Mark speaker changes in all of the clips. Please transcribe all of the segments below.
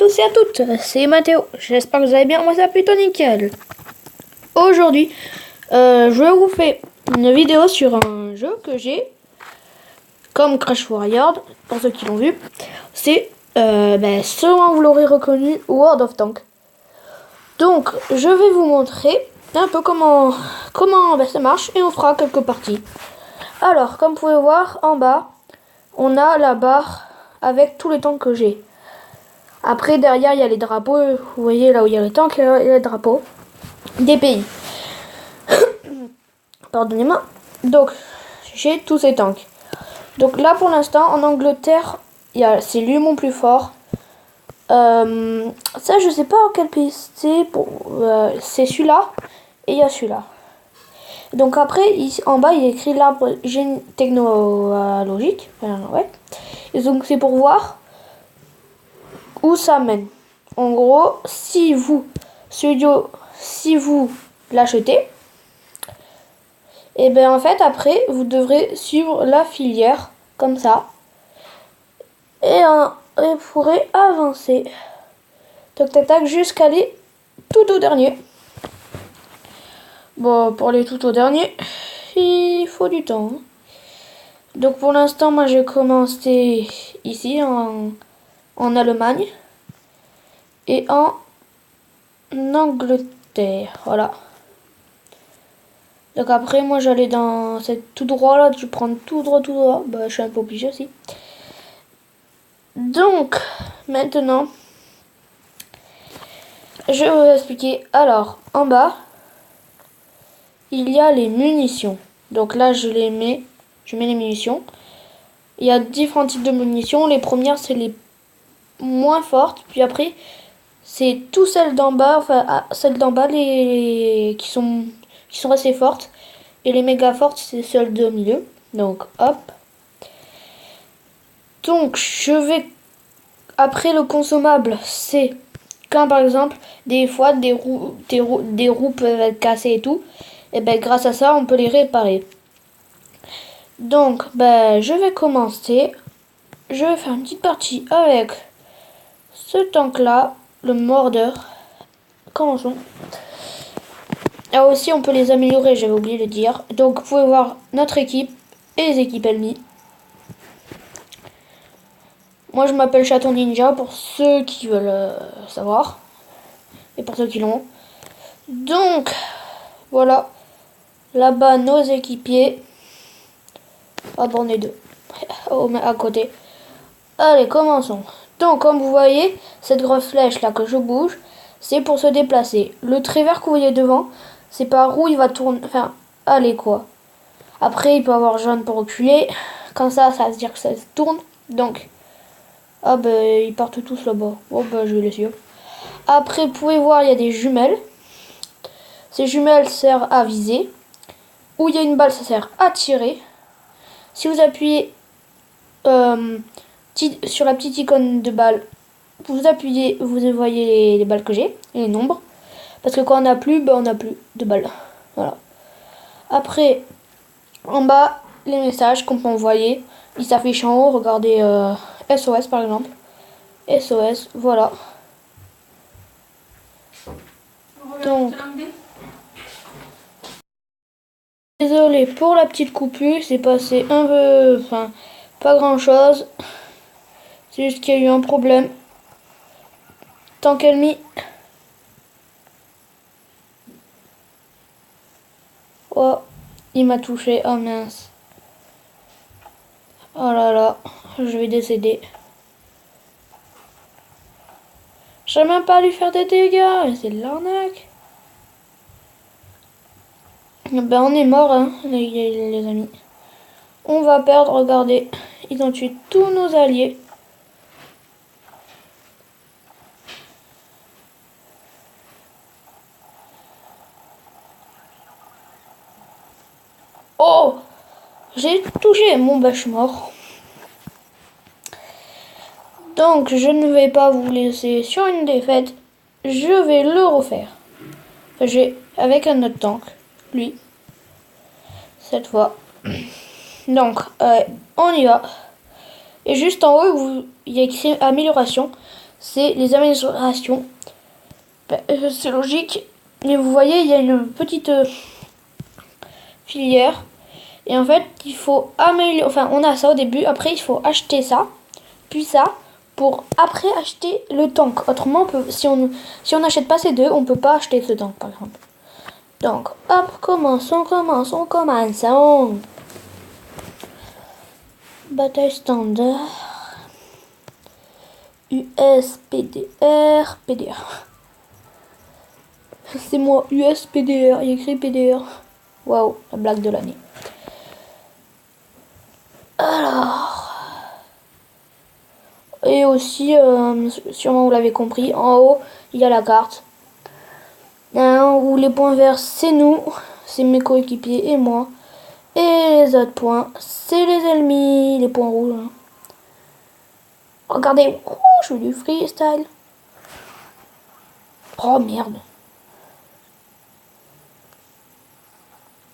Speaker 1: tous et à toutes, c'est Mathéo, j'espère que vous allez bien, moi ça va plutôt nickel. Aujourd'hui, je vous fais une vidéo sur un jeu que j'ai, comme Crash Warrior, pour ceux qui l'ont vu. C'est, sûrement vous l'aurez reconnu, World of Tanks. Donc, je vais vous montrer un peu comment ça marche et on fera quelques parties. Alors, comme vous pouvez voir, en bas, on a la barre avec tous les tanks que j'ai. Après, derrière, il y a les drapeaux. Vous voyez là où il y a les tanks, il y a les drapeaux des pays. Pardonnez-moi. Donc, j'ai tous ces tanks. Donc là, pour l'instant, en Angleterre, c'est lui mon plus fort. Ça, je sais pas quel pays c'est. C'est celui-là et il y a celui-là. Donc après, en bas, il y a écrit l'arbre technologique. Ouais. Et donc, c'est pour voir où ça mène. En gros, si vous l'achetez, et bien en fait après vous devrez suivre la filière comme ça et vous pourrez avancer tac tac tac jusqu'à aller tout au dernier. Bon, pour aller tout au dernier, il faut du temps. Donc pour l'instant, moi j'ai commencé ici en Allemagne et en Angleterre, voilà. Donc après, moi j'allais dans cette tout droit là, tu prends tout droit. Bah, je suis un peu obligé aussi. Donc, maintenant, je vais vous expliquer. Alors, en bas, il y a les munitions. Donc là, je mets les munitions. Il y a différents types de munitions. Les premières, c'est les moins fortes. Puis après, c'est tout celles d'en bas, celles d'en bas les qui sont assez fortes. Et les méga fortes, c'est celles de milieu. Donc, hop. Donc, je vais... Après, le consommable, c'est quand, par exemple, des fois, des roues peuvent être cassées et tout. Et ben, grâce à ça, on peut les réparer. Donc, je vais commencer. Je vais faire une petite partie avec ce tank-là, le mordeur. Commençons. Ah aussi, on peut les améliorer, j'avais oublié de le dire. Donc, vous pouvez voir notre équipe et les équipes ennemies. Moi, je m'appelle Chaton Ninja pour ceux qui veulent savoir. Et pour ceux qui l'ont. Donc, voilà. Là-bas, nos équipiers. Ah bon, on est deux. À côté. Allez, commençons. Donc, comme vous voyez, cette grosse flèche là que je bouge, c'est pour se déplacer. Le trait vert que vous voyez devant, c'est par où il va tourner. Enfin, allez quoi. Après, il peut avoir jaune pour reculer. Comme ça veut dire que ça se tourne. Donc, ils partent tous là-bas. Oh, je vais les suivre. Après, vous pouvez voir, il y a des jumelles. Ces jumelles servent à viser. Où il y a une balle, ça sert à tirer. Si vous appuyez sur la petite icône de balle, vous appuyez, vous voyez les balles que j'ai, les nombres. Parce que quand on n'a plus, on n'a plus de balles. Voilà. Après, en bas, les messages qu'on peut envoyer, ils s'affichent en haut. Regardez SOS par exemple. SOS, voilà. Donc, désolé pour la petite coupure, c'est passé un peu, pas grand chose. C'est juste qu'il y a eu un problème. Tank ennemi. Oh, il m'a touché, oh mince. Oh là là, je vais décéder. Je sais même pas lui faire des dégâts, c'est de l'arnaque. On est mort, hein, les amis. On va perdre, regardez. Ils ont tué tous nos alliés. Oh, j'ai touché. Bon, je suis mort. Donc, je ne vais pas vous laisser sur une défaite. Je vais le refaire. J'ai avec un autre tank, lui. Cette fois. Donc, on y va. Et juste en haut, il y a écrit amélioration. c'est les améliorations. C'est logique. Et vous voyez, il y a une petite filière. Et en fait, il faut améliorer. Enfin, on a ça au début. Après, il faut acheter ça. Puis ça. Pour après acheter le tank. Autrement, si on n'achète pas ces deux, on peut pas acheter ce tank, par exemple. Donc, hop, commençons. Bataille standard. US, PDR, PDR. C'est moi, US, PDR. Il y a écrit PDR. Waouh, la blague de l'année. Alors. Et aussi, sûrement vous l'avez compris, en haut, il y a la carte. Où les points verts, c'est nous. C'est mes coéquipiers et moi. Et les autres points, c'est les ennemis. Les points rouges. Hein. Regardez, je fais du freestyle. Oh merde.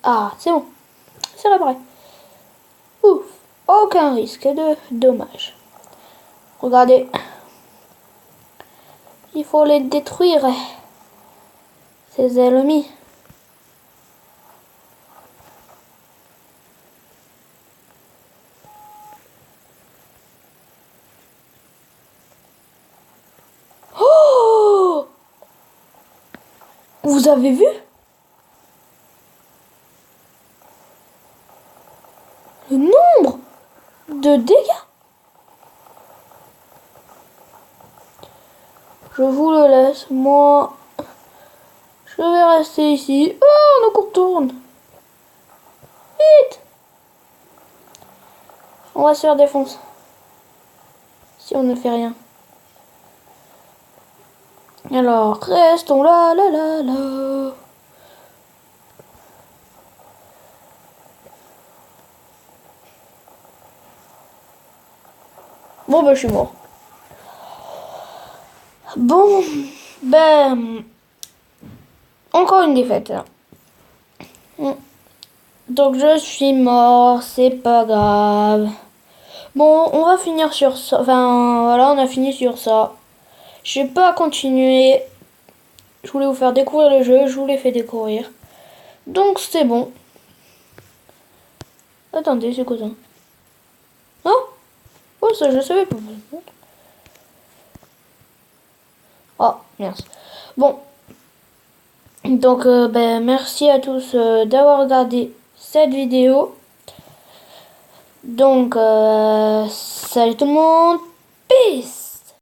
Speaker 1: Ah, c'est bon. C'est réparé. Ouf. Aucun risque de dommage. Regardez. Il faut les détruire. Ces ennemis. Oh! Vous avez vu? Le nombre de dégâts. Je vous le laisse. Moi, je vais rester ici. Oh, on contourne. Vite. On va se faire défoncer. Si on ne fait rien. Alors, restons là. Bon, ben, je suis mort. Bon, ben... Encore une défaite. Donc, je suis mort. C'est pas grave. Bon, on va finir sur ça. Enfin, voilà, on a fini sur ça. Je vais pas continuer. Je voulais vous faire découvrir le jeu. Je vous l'ai fait découvrir. Donc, c'est bon. Attendez, c'est quoi ça? Hein? Oh, ça, je savais pas. Oh, merci. Bon. Donc, ben, merci à tous d'avoir regardé cette vidéo. Donc, salut tout le monde. Peace!